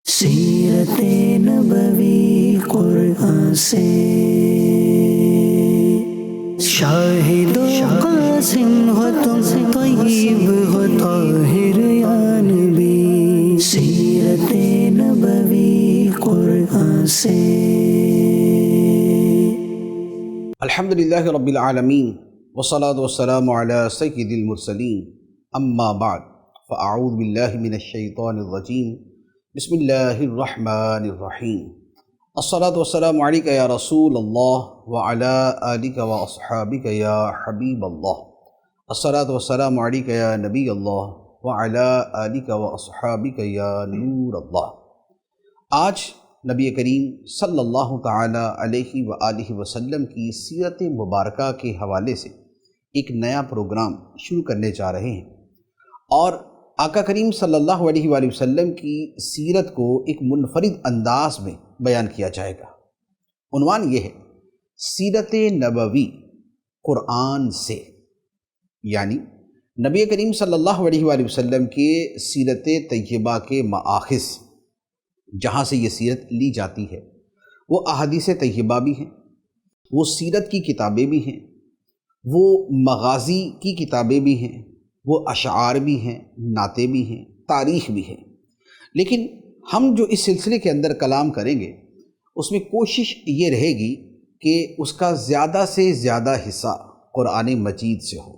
سیرت نبوی قرآن سے شاہد و قاسم ہو تم، طیب ہو طاہر یا نبی، سیرت نبوی قرآن سے۔ الحمدللہ رب العالمین والصلاة والسلام علی سید المرسلین، اما بعد فاعوذ باللہ من الشیطان الرجیم، بسم اللہ الرحمن الرحیم۔ الصلاة والسلام علیک یا رسول اللہ وعلی آلک واصحابک یا حبیب اللہ۔ الصلاة والسلام علیک یا نبی اللہ وعلی آلک واصحابک یا نور اللہ۔ آج نبی کریم صلی اللہ تعالی علیہ وآلہ وسلم کی سیرت مبارکہ کے حوالے سے ایک نیا پروگرام شروع کرنے جا رہے ہیں، اور آقا کریم صلی اللہ علیہ وآلہ وسلم کی سیرت کو ایک منفرد انداز میں بیان کیا جائے گا۔ عنوان یہ ہے سیرت نبوی قرآن سے، یعنی نبی کریم صلی اللہ علیہ وآلہ وسلم کے سیرت طیبہ کے مآخذ جہاں سے یہ سیرت لی جاتی ہے، وہ احادیث طیبہ بھی ہیں، وہ سیرت کی کتابیں بھی ہیں، وہ مغازی کی کتابیں بھی ہیں، وہ اشعار بھی ہیں، نعتیں بھی ہیں، تاریخ بھی ہے۔ لیکن ہم جو اس سلسلے کے اندر کلام کریں گے، اس میں کوشش یہ رہے گی کہ اس کا زیادہ سے زیادہ حصہ قرآن مجید سے ہو۔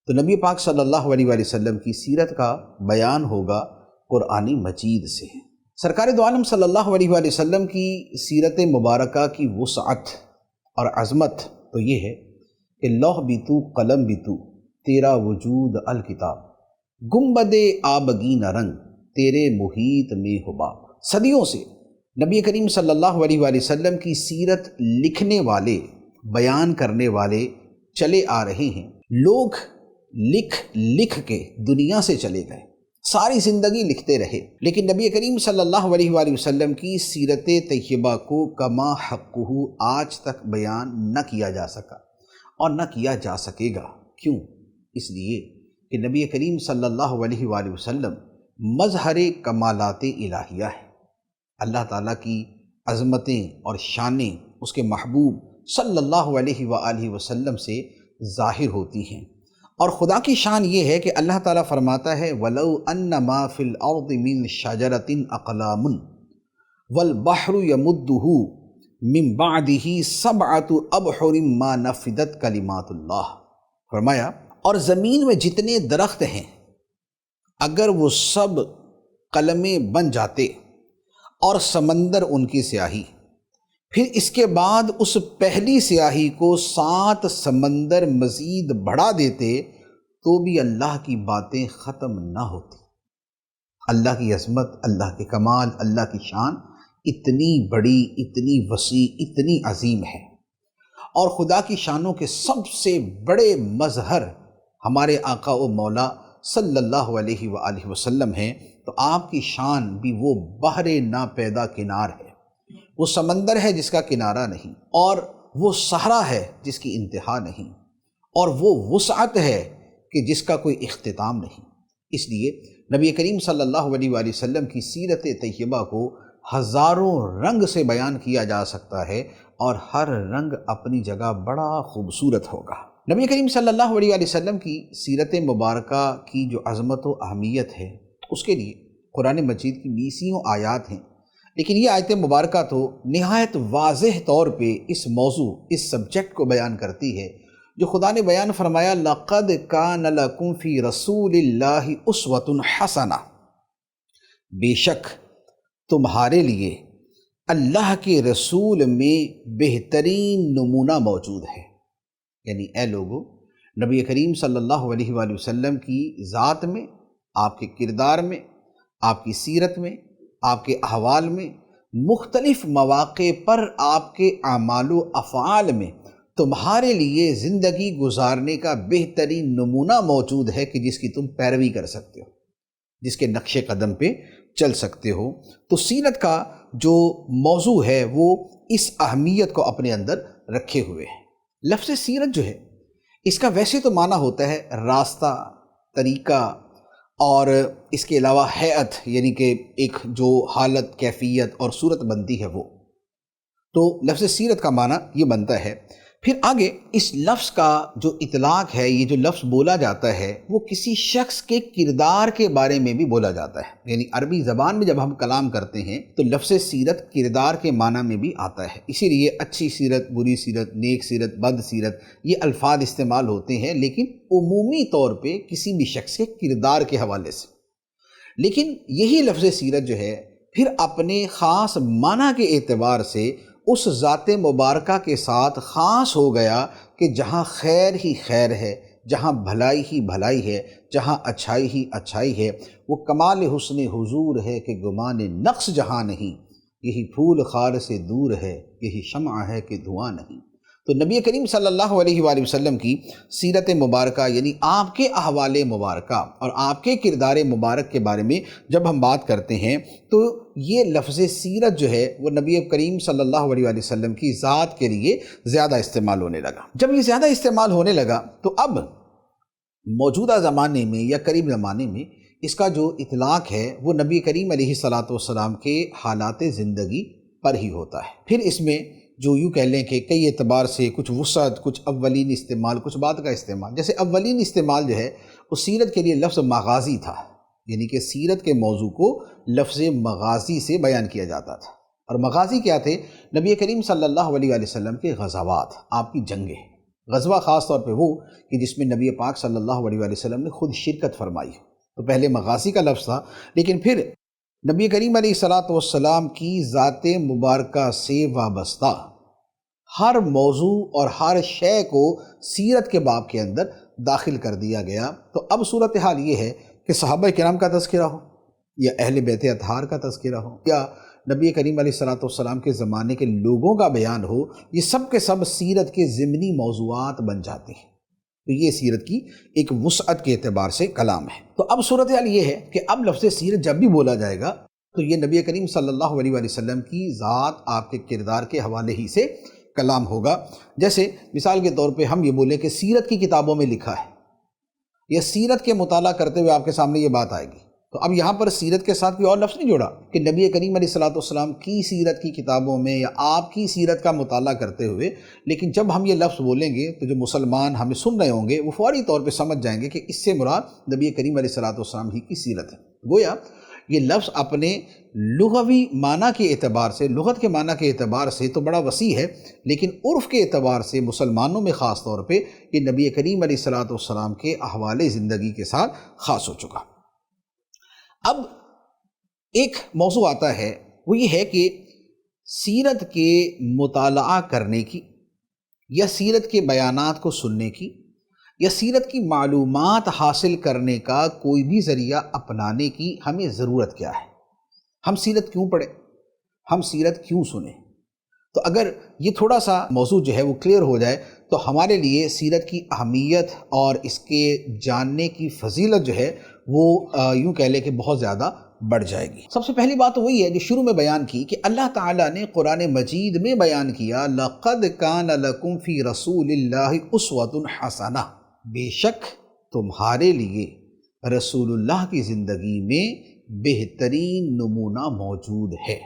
تو نبی پاک صلی اللہ علیہ وآلہ وسلم کی سیرت کا بیان ہوگا قرآن مجید سے۔ سرکار دو عالم صلی اللہ علیہ وآلہ وسلم کی سیرت مبارکہ کی وسعت اور عظمت تو یہ ہے کہ لوح بھی تو قلم بھی تو، تیرا وجود الکتاب، گنبد آبگین رنگ، تیرے محیط میں حباب۔ صدیوں سے نبی کریم صلی اللہ علیہ وآلہ وسلم کی سیرت لکھنے والے، بیان کرنے والے چلے آ رہے ہیں۔ لوگ لکھ کے دنیا سے چلے گئے، ساری زندگی لکھتے رہے، لیکن نبی کریم صلی اللہ علیہ وآلہ وسلم کی سیرت طیبہ کو کما حقہ آج تک بیان نہ کیا جا سکا اور نہ کیا جا سکے گا۔ کیوں؟ اس لیے کہ نبی کریم صلی اللہ علیہ وآلہ وسلم مظہر کمالات الہیہ ہے۔ اللہ تعالیٰ کی عظمتیں اور شانیں اس کے محبوب صلی اللہ علیہ وآلہ وسلم سے ظاہر ہوتی ہیں، اور خدا کی شان یہ ہے کہ اللہ تعالیٰ فرماتا ہے وَلَوْ أَنَّ مَا فِي الْأَرْضِ مِنْ شَجَرَةٍ أَقْلَامٌ وَالْبَحْرُ يَمُدُّهُ مِنْ بَعْدِهِ سَبْعَةُ أَبْحُرٍ مَا نَفِدَتْ كَلِمَاتُ اللَّهِ۔ فرمایا اور زمین میں جتنے درخت ہیں، اگر وہ سب قلمیں بن جاتے اور سمندر ان کی سیاہی، پھر اس کے بعد اس پہلی سیاہی کو 7 سمندر مزید بڑھا دیتے تو بھی اللہ کی باتیں ختم نہ ہوتی۔ اللہ کی عظمت، اللہ کے کمال، اللہ کی شان اتنی بڑی، اتنی وسیع، اتنی عظیم ہے، اور خدا کی شانوں کے سب سے بڑے مظہر ہمارے آقا و مولا صلی اللہ علیہ وآلہ وسلم ہیں۔ تو آپ کی شان بھی وہ بحر ناپیدا کنار ہے، وہ سمندر ہے جس کا کنارہ نہیں، اور وہ صحرا ہے جس کی انتہا نہیں، اور وہ وسعت ہے کہ جس کا کوئی اختتام نہیں۔ اس لیے نبی کریم صلی اللہ علیہ وآلہ وسلم کی سیرت طیبہ کو ہزاروں رنگ سے بیان کیا جا سکتا ہے، اور ہر رنگ اپنی جگہ بڑا خوبصورت ہوگا۔ نبی کریم صلی اللہ علیہ وآلہ وسلم کی سیرت مبارکہ کی جو عظمت و اہمیت ہے، اس کے لیے قرآن مجید کی 20 آیات ہیں، لیکن یہ آیت مبارکہ تو نہایت واضح طور پہ اس موضوع، اس سبجیکٹ کو بیان کرتی ہے جو خدا نے بیان فرمایا لَقَدْ كَانَ لَكُمْ فِي رَسُولِ اللَّهِ أُسْوَةٌ حَسَنَةٌ، بے شک تمہارے لیے اللہ کے رسول میں بہترین نمونہ موجود ہے۔ یعنی اے لوگو، نبی کریم صلی اللہ علیہ وآلہ وسلم کی ذات میں، آپ کے کردار میں، آپ کی سیرت میں، آپ کے احوال میں، مختلف مواقع پر آپ کے اعمال و افعال میں تمہارے لیے زندگی گزارنے کا بہترین نمونہ موجود ہے کہ جس کی تم پیروی کر سکتے ہو، جس کے نقش قدم پہ چل سکتے ہو۔ تو سیرت کا جو موضوع ہے وہ اس اہمیت کو اپنے اندر رکھے ہوئے ہے۔ لفظ سیرت جو ہے، اس کا ویسے تو معنی ہوتا ہے راستہ، طریقہ، اور اس کے علاوہ حیت یعنی کہ ایک جو حالت، کیفیت اور صورت بنتی ہے وہ. تو لفظ سیرت کا معنی یہ بنتا ہے. پھر آگے اس لفظ کا جو اطلاق ہے، یہ جو لفظ بولا جاتا ہے وہ کسی شخص کے کردار کے بارے میں بھی بولا جاتا ہے. یعنی عربی زبان میں جب ہم کلام کرتے ہیں تو لفظ سیرت کردار کے معنی میں بھی آتا ہے. اسی لیے اچھی سیرت، بری سیرت، نیک سیرت، بد سیرت یہ الفاظ استعمال ہوتے ہیں، لیکن عمومی طور پہ کسی بھی شخص کے کردار کے حوالے سے. لیکن یہی لفظ سیرت جو ہے پھر اپنے خاص معنی کے اعتبار سے اس ذات مبارکہ کے ساتھ خاص ہو گیا کہ جہاں خیر ہی خیر ہے، جہاں بھلائی ہی بھلائی ہے، جہاں اچھائی ہی اچھائی ہے. وہ کمال حسن حضور ہے کہ گمان نقص جہاں نہیں، یہی پھول خار سے دور ہے، یہی شمع ہے کہ دھواں نہیں. تو نبی کریم صلی اللہ علیہ وآلہ وسلم کی سیرت مبارکہ یعنی آپ کے احوال مبارکہ اور آپ کے کردار مبارک کے بارے میں جب ہم بات کرتے ہیں تو یہ لفظ سیرت جو ہے وہ نبی کریم صلی اللہ علیہ وآلہ وسلم کی ذات کے لیے زیادہ استعمال ہونے لگا. جب یہ زیادہ استعمال ہونے لگا تو اب موجودہ زمانے میں یا قریب زمانے میں اس کا جو اطلاق ہے وہ نبی کریم علیہ السلام کے حالات زندگی پر ہی ہوتا ہے. پھر اس میں جو یوں کہہ لیں کہ کئی اعتبار سے کچھ وسعت، کچھ اولین استعمال، کچھ بعد کا استعمال. جیسے اولین استعمال جو ہے وہ سیرت کے لیے لفظ مغازی تھا، یعنی کہ سیرت کے موضوع کو لفظ مغازی سے بیان کیا جاتا تھا. اور مغازی کیا تھے؟ نبی کریم صلی اللہ علیہ وآلہ وسلم کے غزوات، آپ کی جنگیں. غزوہ خاص طور پہ وہ کہ جس میں نبی پاک صلی اللہ علیہ وآلہ وسلم نے خود شرکت فرمائی. تو پہلے مغازی کا لفظ تھا، لیکن پھر نبی کریم علیہ السلام کی ذات مبارکہ سے وابستہ ہر موضوع اور ہر شے کو سیرت کے باب کے اندر داخل کر دیا گیا. تو اب صورتحال یہ ہے کہ صحابہ کرام کا تذکرہ ہو یا اہل بیت اطہار کا تذکرہ ہو یا نبی کریم علیہ السلام کے زمانے کے لوگوں کا بیان ہو، یہ سب کے سب سیرت کے ضمنی موضوعات بن جاتے ہیں. تو یہ سیرت کی ایک وسعت کے اعتبار سے کلام ہے. تو اب صورتحال یہ ہے کہ اب لفظ سیرت جب بھی بولا جائے گا تو یہ نبی کریم صلی اللہ علیہ وآلہ وسلم کی ذات، آپ کے کردار کے حوالے ہی سے کلام ہوگا. جیسے مثال کے طور پہ ہم یہ بولیں کہ سیرت کی کتابوں میں لکھا ہے، یا سیرت کے مطالعہ کرتے ہوئے آپ کے سامنے یہ بات آئے گی. تو اب یہاں پر سیرت کے ساتھ کوئی اور لفظ نہیں جوڑا کہ نبی کریم علیہ السلام کی سیرت کی کتابوں میں یا آپ کی سیرت کا مطالعہ کرتے ہوئے. لیکن جب ہم یہ لفظ بولیں گے تو جو مسلمان ہمیں سن رہے ہوں گے وہ فوری طور پہ سمجھ جائیں گے کہ اس سے مراد نبی کریم علیہ السلام ہی کی سیرت ہے. گویا یہ لفظ اپنے لغوی معنی کے اعتبار سے، لغت کے معنی کے اعتبار سے تو بڑا وسیع ہے، لیکن عرف کے اعتبار سے مسلمانوں میں خاص طور پہ یہ نبی کریم علیہ السلام کے احوال زندگی کے ساتھ خاص ہو چکا. اب ایک موضوع آتا ہے، وہ یہ ہے کہ سیرت کے مطالعہ کرنے کی یا سیرت کے بیانات کو سننے کی یا سیرت کی معلومات حاصل کرنے کا کوئی بھی ذریعہ اپنانے کی ہمیں ضرورت کیا ہے؟ ہم سیرت کیوں پڑھیں؟ ہم سیرت کیوں سنیں؟ تو اگر یہ تھوڑا سا موضوع جو ہے وہ کلیئر ہو جائے تو ہمارے لیے سیرت کی اہمیت اور اس کے جاننے کی فضیلت جو ہے وہ یوں کہہ لیں کہ بہت زیادہ بڑھ جائے گی. سب سے پہلی بات وہی ہے جو شروع میں بیان کی کہ اللہ تعالیٰ نے قرآن مجید میں بیان کیا لَقَدْ كَانَ لَكُمْ فِي رَسُولِ اللَّهِ أُسْوَةٌ حَسَنَةٌ، بے شک تمہارے لیے رسول اللہ کی زندگی میں بہترین نمونہ موجود ہے.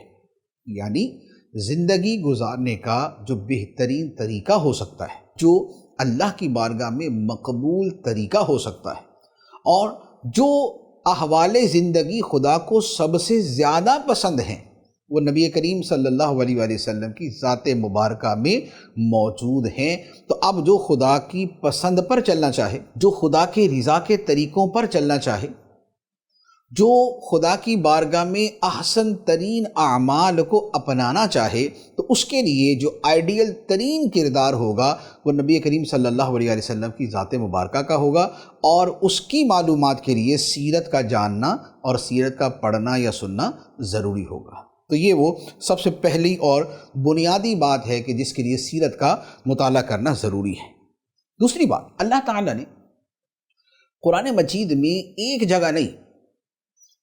یعنی زندگی گزارنے کا جو بہترین طریقہ ہو سکتا ہے، جو اللہ کی بارگاہ میں مقبول طریقہ ہو سکتا ہے، اور جو احوال زندگی خدا کو سب سے زیادہ پسند ہیں، وہ نبی کریم صلی اللہ علیہ وآلہ وسلم کی ذات مبارکہ میں موجود ہیں. تو اب جو خدا کی پسند پر چلنا چاہے، جو خدا کے رضا کے طریقوں پر چلنا چاہے، جو خدا کی بارگاہ میں احسن ترین اعمال کو اپنانا چاہے، تو اس کے لیے جو آئیڈیل ترین کردار ہوگا وہ نبی کریم صلی اللہ علیہ وسلم کی ذات مبارکہ کا ہوگا. اور اس کی معلومات کے لیے سیرت کا جاننا اور سیرت کا پڑھنا یا سننا ضروری ہوگا. تو یہ وہ سب سے پہلی اور بنیادی بات ہے کہ جس کے لیے سیرت کا مطالعہ کرنا ضروری ہے. دوسری بات، اللہ تعالیٰ نے قرآن مجید میں ایک جگہ نہیں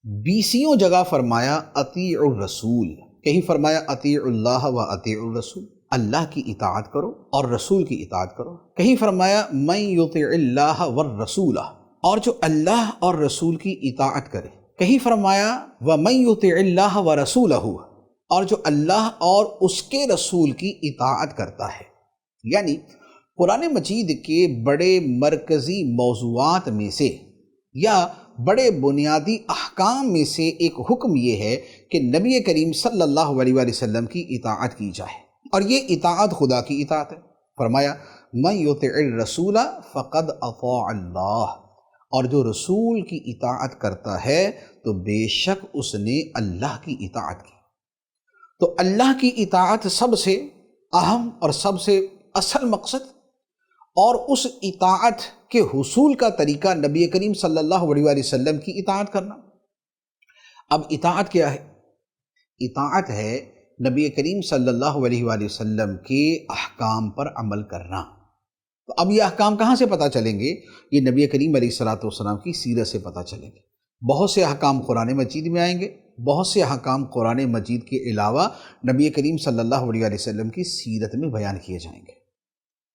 20 جگہ فرمایا اطیعوا الرسول. کہیں فرمایا اطیعوا اللہ و اطیعوا الرسول، اللہ کی اطاعت کرو اور رسول کی اطاعت کرو. کہیں فرمایا من یطع اللہ والرسول، اور جو اللہ اور رسول کی اطاعت کرے۔ کہیں فرمایا وَمَن يُطِعِ اللَّهَ وَرَسُولَهُ، اور جو اللہ اور اس کے رسول کی اطاعت کرتا ہے۔ یعنی قرآن مجید کے بڑے مرکزی موضوعات میں سے یا بڑے بنیادی احکام میں سے ایک حکم یہ ہے کہ نبی کریم صلی اللہ علیہ وآلہ وسلم کی اطاعت کی جائے، اور یہ اطاعت خدا کی اطاعت ہے۔ فرمایا مَن يُطِعِ الرَّسُولَ فَقَدْ أَطَاعَ اللَّهَ، اور جو رسول کی اطاعت کرتا ہے تو بے شک اس نے اللہ کی اطاعت کی۔ تو اللہ کی اطاعت سب سے اہم اور سب سے اصل مقصد، اور اس اطاعت کے حصول کا طریقہ نبی کریم صلی اللہ علیہ وآلہ وسلم کی اطاعت کرنا۔ اب اطاعت کیا ہے؟ اطاعت ہے نبی کریم صلی اللہ علیہ وآلہ وسلم کے احکام پر عمل کرنا۔ تو اب یہ احکام کہاں سے پتہ چلیں گے؟ یہ نبی کریم علیہ الصلوۃ والسلام کی سیرت سے پتہ چلیں گے۔ بہت سے احکام قرآن مجید میں آئیں گے، بہت سے احکام قرآن مجید کے علاوہ نبی کریم صلی اللہ علیہ وسلم کی سیرت میں بیان کیے جائیں گے۔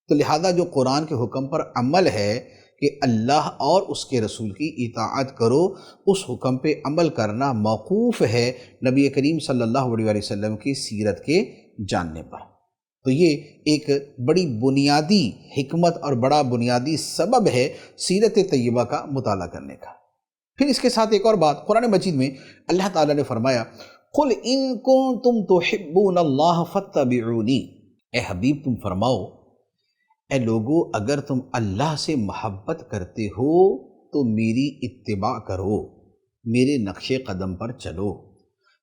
تو لہذا جو قرآن کے حکم پر عمل ہے کہ اللہ اور اس کے رسول کی اطاعت کرو، اس حکم پہ عمل کرنا موقوف ہے نبی کریم صلی اللہ علیہ وسلم کی سیرت کے جاننے پر۔ تو یہ ایک بڑی بنیادی حکمت اور بڑا بنیادی سبب ہے سیرت طیبہ کا مطالعہ کرنے کا۔ پھر اس کے ساتھ ایک اور بات، قرآن مجید میں اللہ تعالیٰ نے فرمایا قُلْ إِن كُنتُمْ تُحِبُّونَ اللَّهَ فَاتَّبِعُونِي، اے حبیب تم فرماؤ، اے لوگو اگر تم اللہ سے محبت کرتے ہو تو میری اتباع کرو، میرے نقش قدم پر چلو۔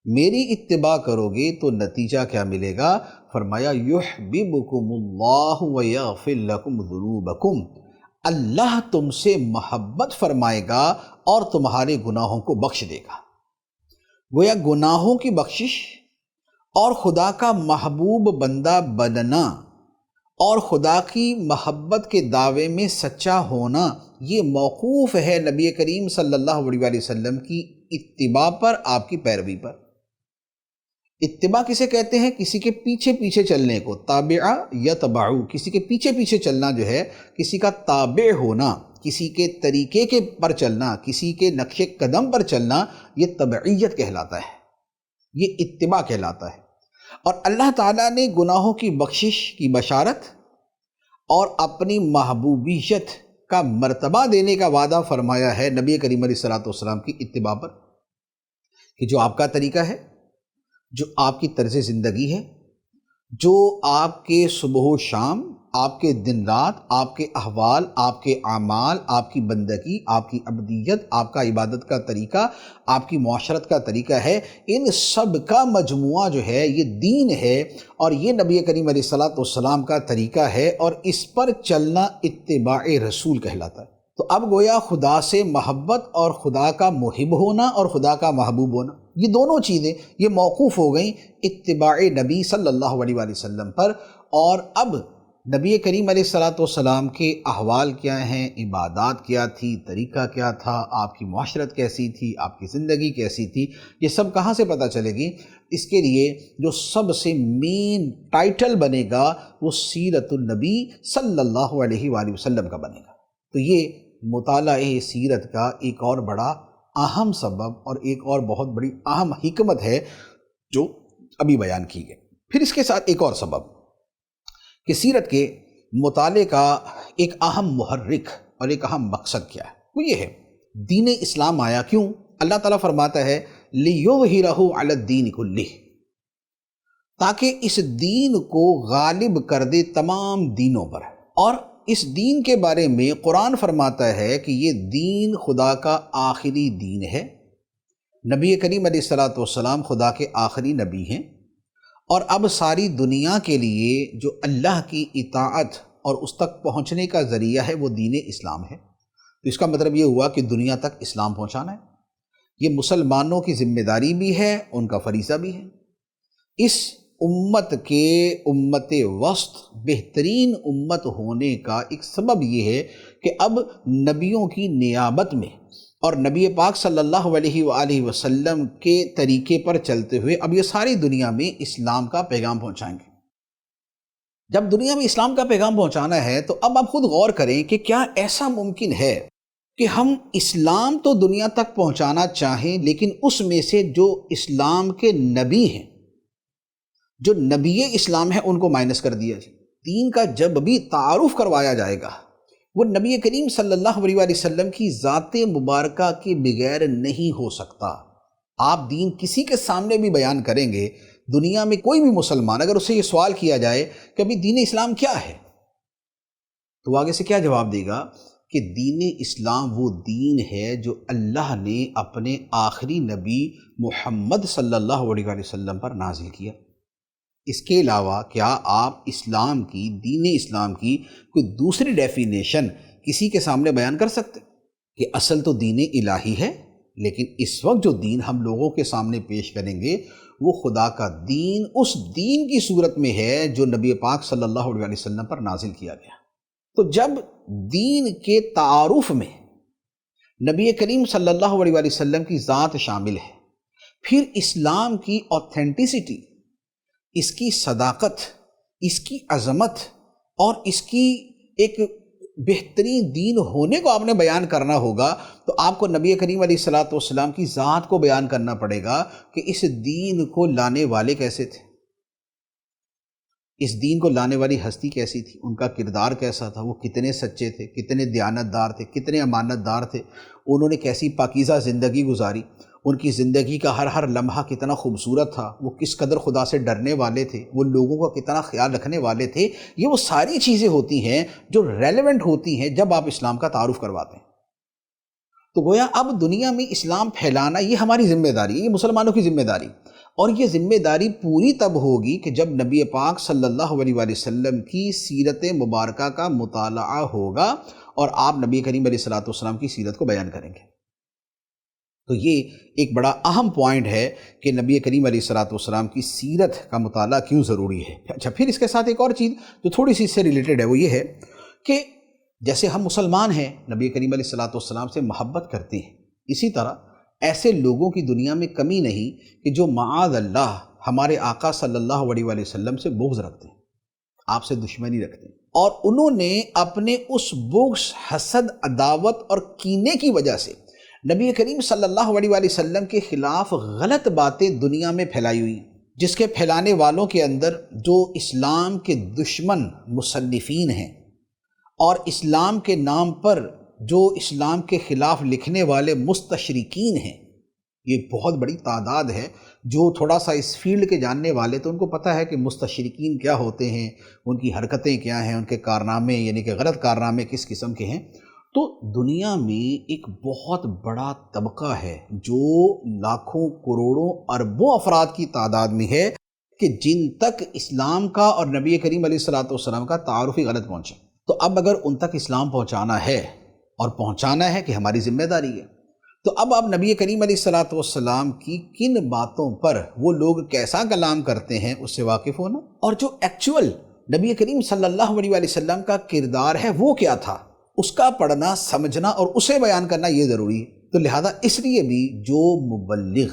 میری اتباع کرو گے تو نتیجہ کیا ملے گا؟ فرمایا یحببکم اللہ ویغفر لکم ذنوبکم، اللہ تم سے محبت فرمائے گا اور تمہارے گناہوں کو بخش دے گا۔ گویا گناہوں کی بخشش اور خدا کا محبوب بندہ بننا اور خدا کی محبت کے دعوے میں سچا ہونا، یہ موقوف ہے نبی کریم صلی اللہ علیہ وآلہ وسلم کی اتباع پر، آپ کی پیروی پر۔ اتباع کسے کہتے ہیں؟ کسی کے پیچھے پیچھے چلنے کو، تابعہ یتبعو، کسی کے پیچھے پیچھے چلنا جو ہے، کسی کا تابع ہونا، کسی کے طریقے کے پر چلنا، کسی کے نقش قدم پر چلنا، یہ تبعیت کہلاتا ہے، یہ اتباع کہلاتا ہے۔ اور اللہ تعالیٰ نے گناہوں کی بخشش کی بشارت اور اپنی محبوبیت کا مرتبہ دینے کا وعدہ فرمایا ہے نبی کریم علیہ الصلوۃ والسلام کی اتباع پر، کہ جو آپ کا طریقہ ہے، جو آپ کی طرز زندگی ہے، جو آپ کے صبح و شام، آپ کے دن رات، آپ کے احوال، آپ کے اعمال، آپ کی بندگی، آپ کی عبدیت، آپ کا عبادت کا طریقہ، آپ کی معاشرت کا طریقہ ہے، ان سب کا مجموعہ جو ہے یہ دین ہے، اور یہ نبی کریم علیہ الصلوۃ والسلام کا طریقہ ہے، اور اس پر چلنا اتباع رسول کہلاتا ہے۔ تو اب گویا خدا سے محبت اور خدا کا محب ہونا اور خدا کا محبوب ہونا، یہ دونوں چیزیں یہ موقوف ہو گئیں اتباع نبی صلی اللہ علیہ وآلہ وسلم پر۔ اور اب نبی کریم علیہ الصلوۃ والسلام کے احوال کیا ہیں، عبادات کیا تھی، طریقہ کیا تھا، آپ کی معاشرت کیسی تھی، آپ کی زندگی کیسی تھی، یہ سب کہاں سے پتہ چلے گی؟ اس کے لیے جو سب سے مین ٹائٹل بنے گا وہ سیرت النبی صلی اللہ علیہ وآلہ وسلم کا بنے گا۔ تو یہ مطالعہ سیرت کا ایک اور بڑا اہم سبب اور ایک اور بہت بڑی اہم حکمت ہے جو ابھی بیان کی گئی۔ پھر اس کے ساتھ ایک اور سبب کہ سیرت کے مطالعے کا ایک اہم محرک اور ایک اہم مقصد کیا ہے، وہ یہ ہے دین اسلام آیا کیوں؟ اللہ تعالیٰ فرماتا ہے لِيُظْهِرَهُ عَلَى الدِّينِ كُلِّهِ، تاکہ اس دین کو غالب کر دے تمام دینوں پر۔ اور اس دین کے بارے میں قرآن فرماتا ہے کہ یہ دین خدا کا آخری دین ہے، نبی کریم علیہ الصلوۃ والسلام خدا کے آخری نبی ہیں، اور اب ساری دنیا کے لیے جو اللہ کی اطاعت اور اس تک پہنچنے کا ذریعہ ہے وہ دین اسلام ہے۔ تو اس کا مطلب یہ ہوا کہ دنیا تک اسلام پہنچانا ہے، یہ مسلمانوں کی ذمہ داری بھی ہے، ان کا فریضہ بھی ہے۔ اس امت کے امت وسط بہترین امت ہونے کا ایک سبب یہ ہے کہ اب نبیوں کی نیابت میں اور نبی پاک صلی اللہ علیہ وآلہ وسلم کے طریقے پر چلتے ہوئے اب یہ ساری دنیا میں اسلام کا پیغام پہنچائیں گے۔ جب دنیا میں اسلام کا پیغام پہنچانا ہے تو اب آپ خود غور کریں کہ کیا ایسا ممکن ہے کہ ہم اسلام تو دنیا تک پہنچانا چاہیں، لیکن اس میں سے جو اسلام کے نبی ہیں، جو نبی اسلام ہیں، ان کو مائنس کر دیا جائے۔ دین کا جب بھی تعارف کروایا جائے گا، وہ نبی کریم صلی اللہ علیہ وآلہ وسلم کی ذات مبارکہ کے بغیر نہیں ہو سکتا۔ آپ دین کسی کے سامنے بھی بیان کریں گے، دنیا میں کوئی بھی مسلمان اگر اس سے یہ سوال کیا جائے کہ ابھی دین اسلام کیا ہے، تو وہ آگے سے کیا جواب دے گا کہ دین اسلام وہ دین ہے جو اللہ نے اپنے آخری نبی محمد صلی اللہ علیہ وآلہ وسلم پر نازل کیا۔ اس کے علاوہ کیا آپ اسلام کی، دین اسلام کی کوئی دوسری ڈیفینیشن کسی کے سامنے بیان کر سکتے کہ اصل تو دین الہی ہے، لیکن اس وقت جو دین ہم لوگوں کے سامنے پیش کریں گے وہ خدا کا دین اس دین کی صورت میں ہے جو نبی پاک صلی اللہ علیہ وآلہ وسلم پر نازل کیا گیا۔ تو جب دین کے تعارف میں نبی کریم صلی اللہ علیہ وآلہ وسلم کی ذات شامل ہے، پھر اسلام کی اوتھینٹسٹی، اس کی صداقت، اس کی عظمت اور اس کی ایک بہترین دین ہونے کو آپ نے بیان کرنا ہوگا، تو آپ کو نبی کریم علیہ الصلوۃ والسلام کی ذات کو بیان کرنا پڑے گا کہ اس دین کو لانے والے کیسے تھے، اس دین کو لانے والی ہستی کیسی تھی، ان کا کردار کیسا تھا، وہ کتنے سچے تھے، کتنے دیانتدار تھے، کتنے امانت دار تھے، انہوں نے کیسی پاکیزہ زندگی گزاری، ان کی زندگی کا ہر لمحہ کتنا خوبصورت تھا، وہ کس قدر خدا سے ڈرنے والے تھے، وہ لوگوں کا کتنا خیال رکھنے والے تھے۔ یہ وہ ساری چیزیں ہوتی ہیں جو ریلیونٹ ہوتی ہیں جب آپ اسلام کا تعارف کرواتے ہیں۔ تو گویا اب دنیا میں اسلام پھیلانا یہ ہماری ذمہ داری ہے، یہ مسلمانوں کی ذمہ داری، اور یہ ذمہ داری پوری تب ہوگی کہ جب نبی پاک صلی اللہ علیہ وآلہ وسلم کی سیرت مبارکہ کا مطالعہ ہوگا اور آپ نبی کریم علیہ الصلوۃ والسلام کی سیرت کو بیان کریں گے۔ تو یہ ایک بڑا اہم پوائنٹ ہے کہ نبی کریم علیہ الصلوۃ والسلام کی سیرت کا مطالعہ کیوں ضروری ہے۔ اچھا، پھر اس کے ساتھ ایک اور چیز جو تھوڑی سی اس سے ریلیٹڈ ہے وہ یہ ہے کہ جیسے ہم مسلمان ہیں، نبی کریم علیہ الصلوۃ والسلام سے محبت کرتے ہیں، اسی طرح ایسے لوگوں کی دنیا میں کمی نہیں کہ جو معاذ اللہ ہمارے آقا صلی اللہ علیہ وآلہ وسلم سے بغض رکھتے ہیں، آپ سے دشمنی رکھتے ہیں، اور انہوں نے اپنے اس بغض، حسد، عداوت اور کینے کی وجہ سے نبی کریم صلی اللہ علیہ وآلہ وسلم کے خلاف غلط باتیں دنیا میں پھیلائی ہوئی، جس کے پھیلانے والوں کے اندر جو اسلام کے دشمن مصنفین ہیں اور اسلام کے نام پر جو اسلام کے خلاف لکھنے والے مستشرقین ہیں، یہ بہت بڑی تعداد ہے۔ جو تھوڑا سا اس فیلڈ کے جاننے والے تو ان کو پتہ ہے کہ مستشرقین کیا ہوتے ہیں، ان کی حرکتیں کیا ہیں، ان کے کارنامے یعنی کہ غلط کارنامے کس قسم کے ہیں۔ تو دنیا میں ایک بہت بڑا طبقہ ہے جو لاکھوں، کروڑوں، اربوں افراد کی تعداد میں ہے کہ جن تک اسلام کا اور نبی کریم علیہ الصلوۃ والسلام کا تعارف ہی غلط پہنچے۔ تو اب اگر ان تک اسلام پہنچانا ہے اور پہنچانا ہے کہ ہماری ذمہ داری ہے، تو اب آپ نبی کریم علیہ الصلوۃ والسلام کی کن باتوں پر وہ لوگ کیسا کلام کرتے ہیں اس سے واقف ہونا، اور جو ایکچول نبی کریم صلی اللہ علیہ وآلہ وسلم کا کردار ہے وہ کیا تھا، اس کا پڑھنا، سمجھنا اور اسے بیان کرنا یہ ضروری ہے۔ تو لہذا اس لیے بھی جو مبلغ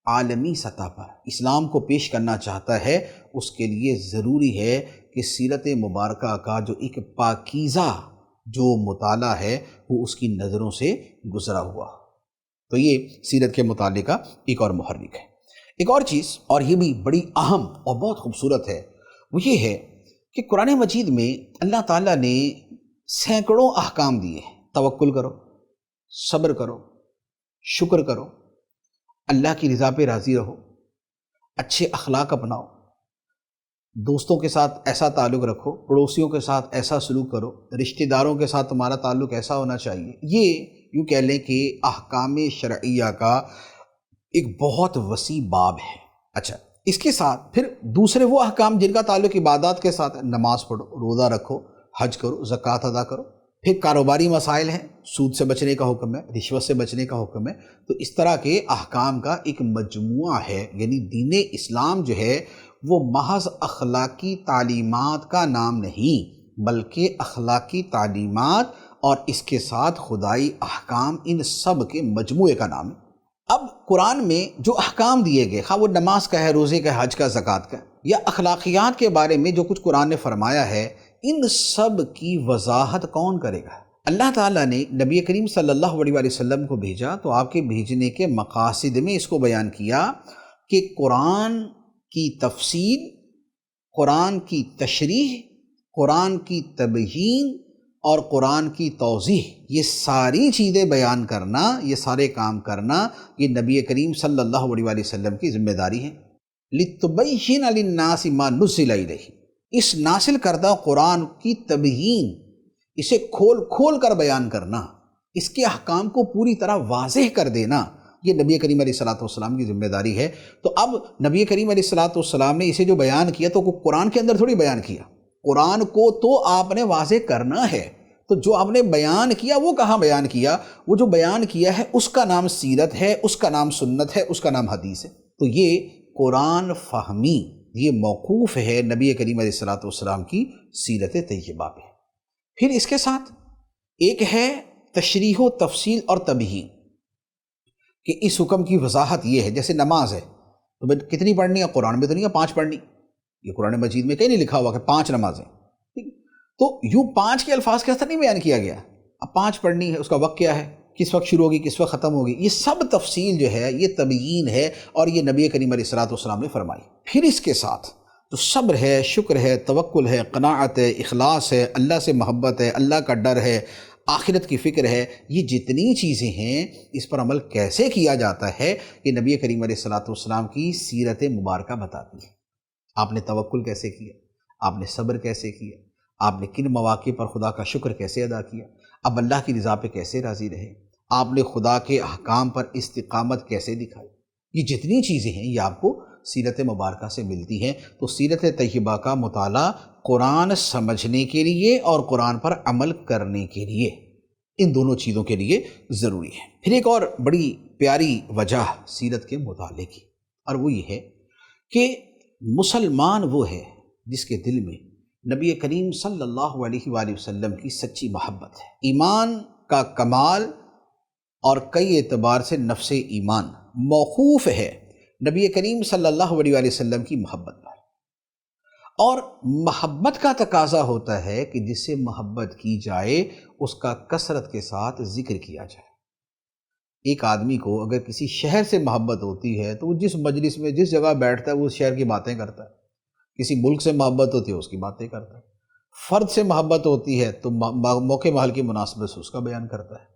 عالمی سطح پر اسلام کو پیش کرنا چاہتا ہے، اس کے لیے ضروری ہے کہ سیرت مبارکہ کا جو ایک پاکیزہ جو مطالعہ ہے وہ اس کی نظروں سے گزرا ہوا۔ تو یہ سیرت کے مطالعے کا ایک اور محرک ہے۔ ایک اور چیز، اور یہ بھی بڑی اہم اور بہت خوبصورت ہے، وہ یہ ہے کہ قرآن مجید میں اللہ تعالیٰ نے سینکڑوں احکام دیے ہیں۔ توکل کرو، صبر کرو، شکر کرو، اللہ کی رضا پہ راضی رہو، اچھے اخلاق اپناؤ، دوستوں کے ساتھ ایسا تعلق رکھو، پڑوسیوں کے ساتھ ایسا سلوک کرو، رشتہ داروں کے ساتھ تمہارا تعلق ایسا ہونا چاہیے۔ یہ یوں کہہ لیں کہ احکام شرعیہ کا ایک بہت وسیع باب ہے۔ اچھا، اس کے ساتھ پھر دوسرے وہ احکام جن کا تعلق عبادات کے ساتھ ہے، نماز پڑھو، روزہ رکھو، حج کرو، زکوٰۃ ادا کرو۔ پھر کاروباری مسائل ہیں، سود سے بچنے کا حکم ہے، رشوت سے بچنے کا حکم ہے۔ تو اس طرح کے احکام کا ایک مجموعہ ہے، یعنی دین اسلام جو ہے وہ محض اخلاقی تعلیمات کا نام نہیں، بلکہ اخلاقی تعلیمات اور اس کے ساتھ خدائی احکام، ان سب کے مجموعے کا نام ہے۔ اب قرآن میں جو احکام دیے گئے، خواہ وہ نماز کا ہے، روزے کا، حج کا، زکوٰۃ کا، یا اخلاقیات کے بارے میں جو کچھ قرآن نے فرمایا ہے، ان سب کی وضاحت کون کرے گا؟ اللہ تعالیٰ نے نبی کریم صلی اللہ علیہ وآلہ وسلم کو بھیجا تو آپ کے بھیجنے کے مقاصد میں اس کو بیان کیا کہ قرآن کی تفصیل، قرآن کی تشریح، قرآن کی تبیین اور قرآن کی توضیح، یہ ساری چیزیں بیان کرنا، یہ سارے کام کرنا، یہ نبی کریم صلی اللہ علیہ وآلہ وسلم کی ذمہ داری ہے۔ لِتُبَيِّنَ لِلنَّاسِ مَا نُزِّلَ إِلَيْهِمْ، اس نازل کردہ قرآن کی تبیین، اسے کھول کھول کر بیان کرنا، اس کے احکام کو پوری طرح واضح کر دینا، یہ نبی کریم علیہ الصلوۃ والسلام کی ذمہ داری ہے۔ تو اب نبی کریم علیہ الصلوۃ والسلام نے اسے جو بیان کیا تو قرآن کے اندر تھوڑی بیان کیا، قرآن کو تو آپ نے واضح کرنا ہے۔ تو جو آپ نے بیان کیا وہ کہاں بیان کیا؟ وہ جو بیان کیا ہے اس کا نام سیرت ہے، اس کا نام سنت ہے، اس کا نام حدیث ہے۔ تو یہ قرآن فہمی، یہ موقوف ہے نبی کریم علیہ الصلوۃ والسلام کی سیرت طیبہ پہ۔ پھر اس کے ساتھ ایک ہے تشریح و تفصیل اور تبیین، کہ اس حکم کی وضاحت یہ ہے، جیسے نماز ہے تو کتنی پڑھنی ہے؟ قرآن میں تو نہیں ہے 5 پڑھنی، یہ قرآن مجید میں کہیں نہیں لکھا ہوا کہ 5 نمازیں، تو یوں 5 کے الفاظ کے اثر نہیں بیان کیا گیا۔ اب 5 پڑھنی ہے، اس کا وقت کیا ہے، کس وقت شروع ہوگی، کس وقت ختم ہوگی، یہ سب تفصیل جو ہے یہ تبیین ہے، اور یہ نبی کریم علیہ الصلوۃ والسلام نے فرمائی۔ پھر اس کے ساتھ تو صبر ہے، شکر ہے، توکل ہے، قناعت ہے، اخلاص ہے، اللہ سے محبت ہے، اللہ کا ڈر ہے، آخرت کی فکر ہے، یہ جتنی چیزیں ہیں اس پر عمل کیسے کیا جاتا ہے یہ نبی کریم علیہ الصلوۃ والسلام کی سیرت مبارکہ بتاتی ہے۔ آپ نے توکل کیسے کیا، آپ نے صبر کیسے کیا، آپ نے کن مواقع پر خدا کا شکر کیسے ادا کیا، اب اللہ کی رضا پہ کیسے راضی رہے، آپ نے خدا کے احکام پر استقامت کیسے دکھائی، یہ جتنی چیزیں ہیں یہ آپ کو سیرت مبارکہ سے ملتی ہیں۔ تو سیرت طیبہ کا مطالعہ قرآن سمجھنے کے لیے اور قرآن پر عمل کرنے کے لیے، ان دونوں چیزوں کے لیے ضروری ہے۔ پھر ایک اور بڑی پیاری وجہ سیرت کے مطالعے کی، اور وہ یہ ہے کہ مسلمان وہ ہے جس کے دل میں نبی کریم صلی اللہ علیہ وآلہ وسلم کی سچی محبت ہے۔ ایمان کا کمال اور کئی اعتبار سے نفس ایمان موقوف ہے نبی کریم صلی اللہ علیہ وآلہ وسلم کی محبت پر، اور محبت کا تقاضا ہوتا ہے کہ جس سے محبت کی جائے اس کا کثرت کے ساتھ ذکر کیا جائے۔ ایک آدمی کو اگر کسی شہر سے محبت ہوتی ہے تو وہ جس مجلس میں جس جگہ بیٹھتا ہے وہ اس شہر کی باتیں کرتا ہے، کسی ملک سے محبت ہوتی ہے اس کی باتیں کرتا ہے، فرد سے محبت ہوتی ہے تو موقع محل کی مناسبت سے اس کا بیان کرتا ہے۔